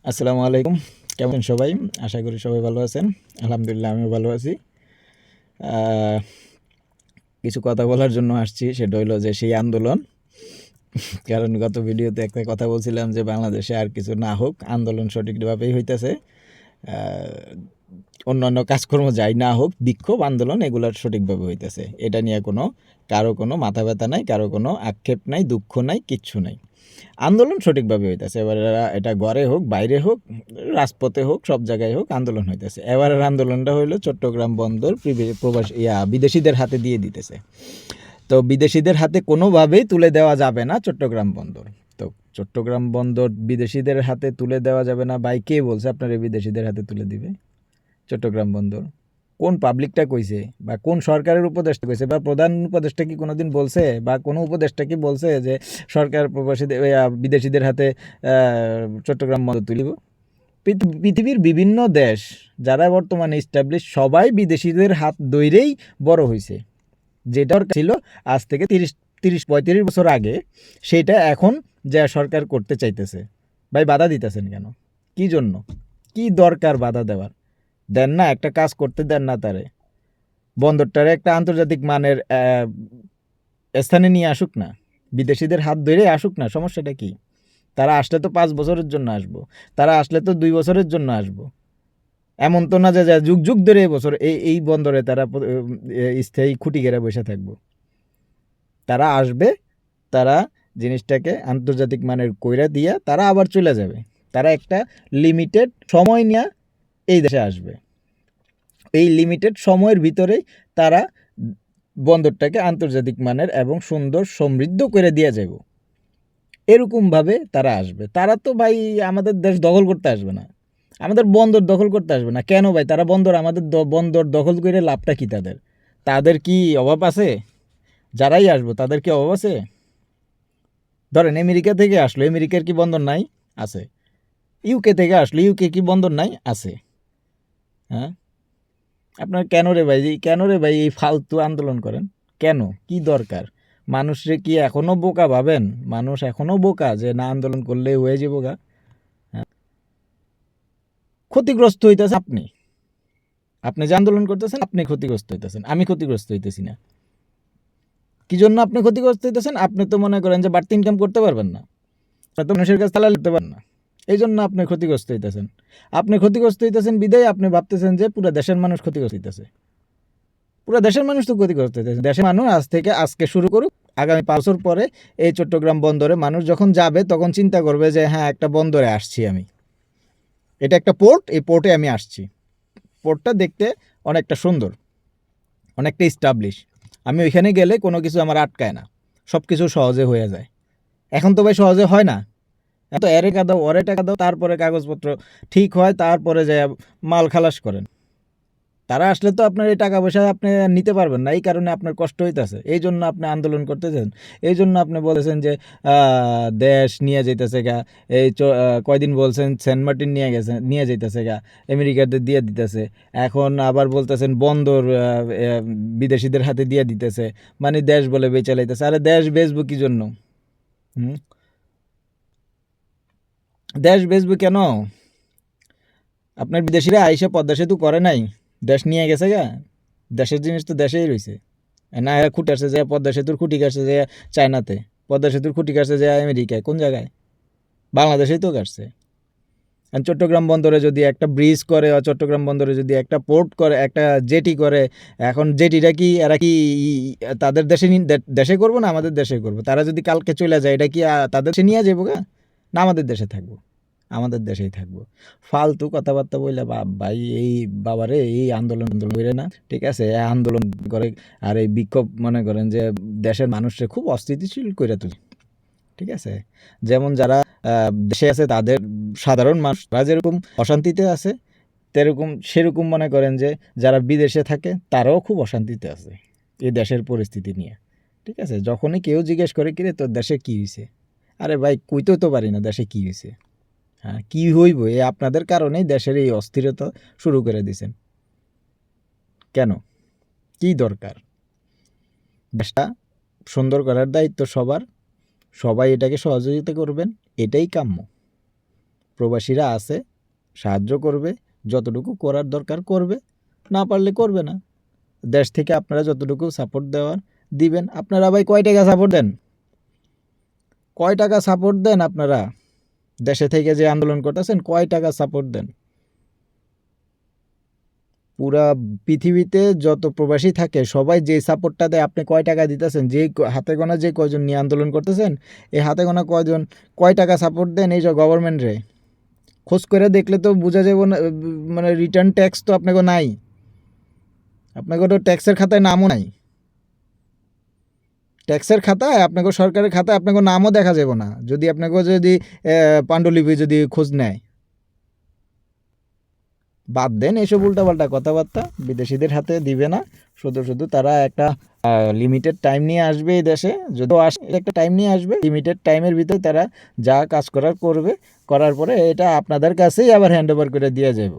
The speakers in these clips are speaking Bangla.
আসসালামু আলাইকুম। কেমন সবাই? আশা করি সবাই ভালো আছেন। আলহামদুলিল্লাহ আমিও ভালো আছি। আহ, কিছু কথা বলার জন্য আসছি, সেটা হইলো যে সেই আন্দোলন। কারণ গত ভিডিওতে একটা কথা বলছিলাম যে বাংলাদেশে আর কিছু না হোক, আন্দোলন সঠিকভাবেই হইতেছে। অন্যান্য কাজকর্ম যাই না হোক, বিক্ষোভ আন্দোলন এগুলোর সঠিকভাবে হইতেছে। এটা নিয়ে কারো কোনো মাথা ব্যথা নাই, কারো কোনো আক্ষেপ নাই, দুঃখ নাই, কিচ্ছু নাই। আন্দোলন সঠিকভাবে হইতেছে। এবার এটা ঘরে হোক, বাইরে হোক, রাজপথে হোক, সব জায়গায় হোক আন্দোলন হইতেছে। এবারের আন্দোলনটা হইলো চট্টগ্রাম বন্দর বিদেশিদের হাতে দিয়ে দিতেছে। তো বিদেশিদের হাতে কোনোভাবেই তুলে দেওয়া যাবে না চট্টগ্রাম বন্দর। তো চট্টগ্রাম বন্দর বিদেশিদের হাতে তুলে দেওয়া যাবে না, ভাই কে বলছে আপনারা বিদেশিদের হাতে তুলে দিবে চট্টগ্রাম বন্দর? কোন পাবলিকটা কইছে, বা কোন সরকারের উপদেষ্টা কইছে, বা প্রধান উপদেষ্টা কি কোনোদিন বলছে, বা কোনো উপদেষ্টা কি বলছে যে সরকার বিদেশিদের হাতে চট্টগ্রাম বন্দর তুলিব? পৃথিবীর বিভিন্ন দেশ যারা বর্তমানে ইস্টাবলিশ, সবাই বিদেশিদের হাত ধইরেই বড় হয়েছে। যেটা ছিল আজ থেকে ৩০-৩৫ বছর আগে, সেটা এখন যা সরকার করতে চাইতেছে। ভাই বাধা দিতেছেন কেন? কি জন্য? কি দরকার বাধা দেওয়ার? দেন না, একটা কাজ করতে দেন না তারে। বন্দরটারে একটা আন্তর্জাতিক মানের স্থানে নিয়ে আসুক না, বিদেশিদের হাত ধরে আসুক না, সমস্যাটা কি? তারা আসলে তো 5 বছরের জন্য আসবো, তারা আসলে তো 2 বছরের জন্য আসবো। এমন তো না যে যুগ যুগ ধরে এবছর এই বন্দরে তারা স্থায়ী খুঁটি গেড়ে বসে থাকবো। তারা আসবে, তারা জিনিসটাকে আন্তর্জাতিক মানের কইরা দিয়া তারা আবার চলে যাবে। তারা একটা লিমিটেড সময় নিয়ে এই দেশে আসবে। এই লিমিটেড সময়ের ভিতরেই তারা বন্দরটাকে আন্তর্জাতিক মানের এবং সুন্দর সমৃদ্ধ করে দিয়ে যাব। এরকমভাবে তারা আসবে। তারা তো ভাই আমাদের দেশ দখল করতে আসবে না, আমাদের বন্দর দখল করতে আসবে না। কেন ভাই? তারা বন্দর দখল করে লাভটা কি তাদের? তাদের কি অভাব আছে? যারাই আসবো তাদের কি অভাব আছে? ধরেন আমেরিকা থেকে আসলো, আমেরিকার কি বন্দর নাই? আছে। ইউকে থেকে আসলো, ইউকে কি বন্দর নাই? আছে। হ্যাঁ, আপনার কেন রে ভাই এই ফালতু আন্দোলন করেন? কেন? কি দরকার? মানুষরে কি এখনো বোকা ভাবেন? মানুষ এখনো বোকা যে না আন্দোলন করলে হয়ে যাবো গা? হ্যাঁ? ক্ষতিগ্রস্ত হইতেছে আপনি। আপনি যে আন্দোলন করতেছেন আপনি ক্ষতিগ্রস্ত হইতেছেন, আমি ক্ষতিগ্রস্ত হইতেছি না। কি জন্য আপনি ক্ষতিগ্রস্ত হইতেছেন? আপনি তো মনে করেন যে বাড়তি ইনকাম করতে পারবেন না, আপনি তো মানুষের কাছে তালা লিখতে পারেন না। এই জন্য আপনি ক্ষতিগ্রস্ত হইতেছেন। আপনি ক্ষতিগ্রস্ত হইতেছেন বিদায় আপনি ভাবতেছেন যে পুরো দেশের মানুষ ক্ষতিগ্রস্ত হইতেছে। পুরো দেশের মানুষ তো ক্ষতিগ্রস্ত হইতেছে। দেশের মানুষ আজকে শুরু করুক, আগামী 5 বছর পরে এই চট্টগ্রাম বন্দরে মানুষ যখন যাবে তখন চিন্তা করবে যে হ্যাঁ, একটা বন্দরে আসছি আমি, এটা একটা পোর্ট, এই পোর্টে আমি আসছি। পোর্টটা দেখতে অনেকটা সুন্দর, অনেকটা স্টাবলিশ। আমি ওইখানে গেলে কোনো কিছু আমার আটকায় না, সব কিছু সহজে হয়ে যায়। এখন তো ভাই সহজে হয় না। এত এরে টাকা দাও, ওরে টাকা দাও, তারপরে কাগজপত্র ঠিক হয়, তারপরে যায় মাল খালাস করেন। তারা আসলে তো আপনার এই টাকা পয়সা আপনি নিতে পারবেন না, এই কারণে আপনার কষ্ট হইতেছে। এই জন্য আপনি আন্দোলন করতেছেন। এই জন্য আপনি বলেছেন যে দেশ নিয়ে যেতেছে গা। কয়দিন বলছেন সেন্ট মার্টিন নিয়ে যেতেছে গা, আমেরিকাতে দিয়ে দিতেছে। এখন আবার বলতেছেন বন্দর বিদেশিদের হাতে দিয়ে দিতেছে, মানে দেশ বলে বেচে লাইতেছে। আরে দেশ বেচবো কি জন্য? হুম, দেশ বেচবো কেন? আপনার বিদেশিরা আইসা পদ্মা সেতু করে নাই, দেশ নিয়ে গেছে গা। দেশের জিনিস তো দেশেই রয়েছে। না, এরা খুঁটি আসছে যে পদ্মা সেতুর খুঁটি কাটছে যে চায়নাতে, পদ্মা সেতুর খুঁটি কাটছে যে আমেরিকায়, কোন জায়গায়? বাংলাদেশেই তো কাটছে। আর চট্টগ্রাম বন্দরে যদি একটা ব্রিজ করে, চট্টগ্রাম বন্দরে যদি একটা পোর্ট করে, একটা জেটি করে, এখন জেটিটা কি এরা কি তাদের দেশে করবো না আমাদের দেশে করবো? তারা যদি কালকে চলে যায়, এটা কি তাদের দেশে নিয়ে যাবো গা, না আমাদের দেশে থাকবো? আমাদের দেশেই থাকবো। ফালতু কথাবার্তা বললে ভাই, এই বাবারে এই আন্দোলন করে না, ঠিক আছে? এই আন্দোলন করে আর এই বিক্ষোভ মনে করেন যে দেশের মানুষকে খুব অস্থিতিশীল করে তুলে, ঠিক আছে? যেমন যারা দেশে আছে তাদের, সাধারণ মানুষ তারা যেরকম অশান্তিতে আছে, সেরকম মনে করেন যে যারা বিদেশে থাকে তারাও খুব অশান্তিতে আছে এই দেশের পরিস্থিতি নিয়ে, ঠিক আছে? যখনই কেউ জিজ্ঞেস করে কিরে তোর দেশে কী হয়েছে, আরে ভাই কইতেও তো পারি না দেশে কী হয়েছে। হ্যাঁ, কী হইব? এই আপনাদের কারণেই দেশের এই অস্থিরতা শুরু করে দিয়েছেন। কেন? কী দরকার? দেশটা সুন্দর করার দায়িত্ব সবার, সবাই এটাকে সহযোগিতা করবেন, এটাই কাম্য। প্রবাসীরা আছে, সাহায্য করবে, যতটুকু করার দরকার করবে, না পারলে করবে না। দেশ থেকে আপনারা যতটুকু সাপোর্ট দেওয়ার দিবেন। আপনারা ভাই কয় টাকা সাপোর্ট দেন? কয় টাকা সাপোর্ট দেন আপনারা? দেশে থেকে যে আন্দোলন করতেছেন কয় টাকা সাপোর্ট দেন? পুরা পৃথিবীতে যত প্রবাসী থাকে সবাই যে সাপোর্টটা দেয় আপনি কয় টাকা দিতেছেন? যে হাতে গোনা যে কয়জন নিয়ে আন্দোলন করতেছেন, এই হাতে গোনা কয়জন কয় টাকা সাপোর্ট দেন এই যে গভর্নমেন্টরে? খোঁজ করে দেখলে তো বোঝা যাব না, মানে রিটার্ন ট্যাক্স তো আপনাকে নাই, আপনাকে তো ট্যাক্সের খাতায় নামও নাই। ট্যাক্সের খাতায় আপনাকে, সরকারের খাতায় আপনাকে নামও দেখা যাব না যদি আপনাকে যদি পাণ্ডুলিপি যদি খোঁজ নেয়। বাদ দেন এসব উল্টাপাল্টা কথাবার্তা, বিদেশিদের হাতে দিবে না। শুধু শুধু তারা একটা লিমিটেড টাইম নিয়ে আসবে এই দেশে, যদিও একটা টাইম নিয়ে আসবে, লিমিটেড টাইমের ভিতরে তারা যা কাজ করার করবে, করার পরে এটা আপনাদের কাছেই আবার হ্যান্ড ওভার করে দিয়ে যাব।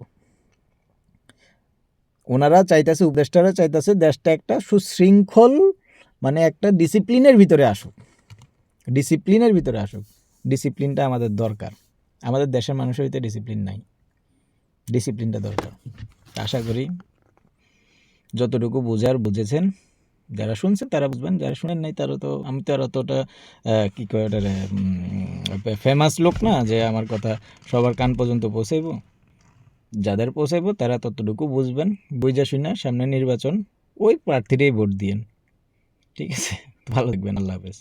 ওনারা চাইতেছে, উপদেষ্টারা চাইতেছে দেশটা একটা সুশৃঙ্খল, মানে একটা ডিসিপ্লিনের ভিতরে আসুক, ডিসিপ্লিনের ভিতরে আসুক। ডিসিপ্লিনটা আমাদের দরকার, আমাদের দেশের মানুষের ভিতরে ডিসিপ্লিন নাই, ডিসিপ্লিনটা দরকার। আশা করি যতটুকু বোঝার বুঝেছেন, যারা শুনছেন তারা বুঝবেন, যারা শুনেন নাই তারা তো, আমি তো আর অতটা কী কয় ওটা ফেমাস লোক না যে আমার কথা সবার কান পর্যন্ত পৌঁছাইব। যাদের পৌঁছাইব তারা ততটুকু বুঝবেন, বুঝা শুনে সামনে নির্বাচন ওই প্রার্থীরাই ভোট দিয়েন, ঠিক আছে? ভালো থাকবেন, আল্লাহ হাফেজ।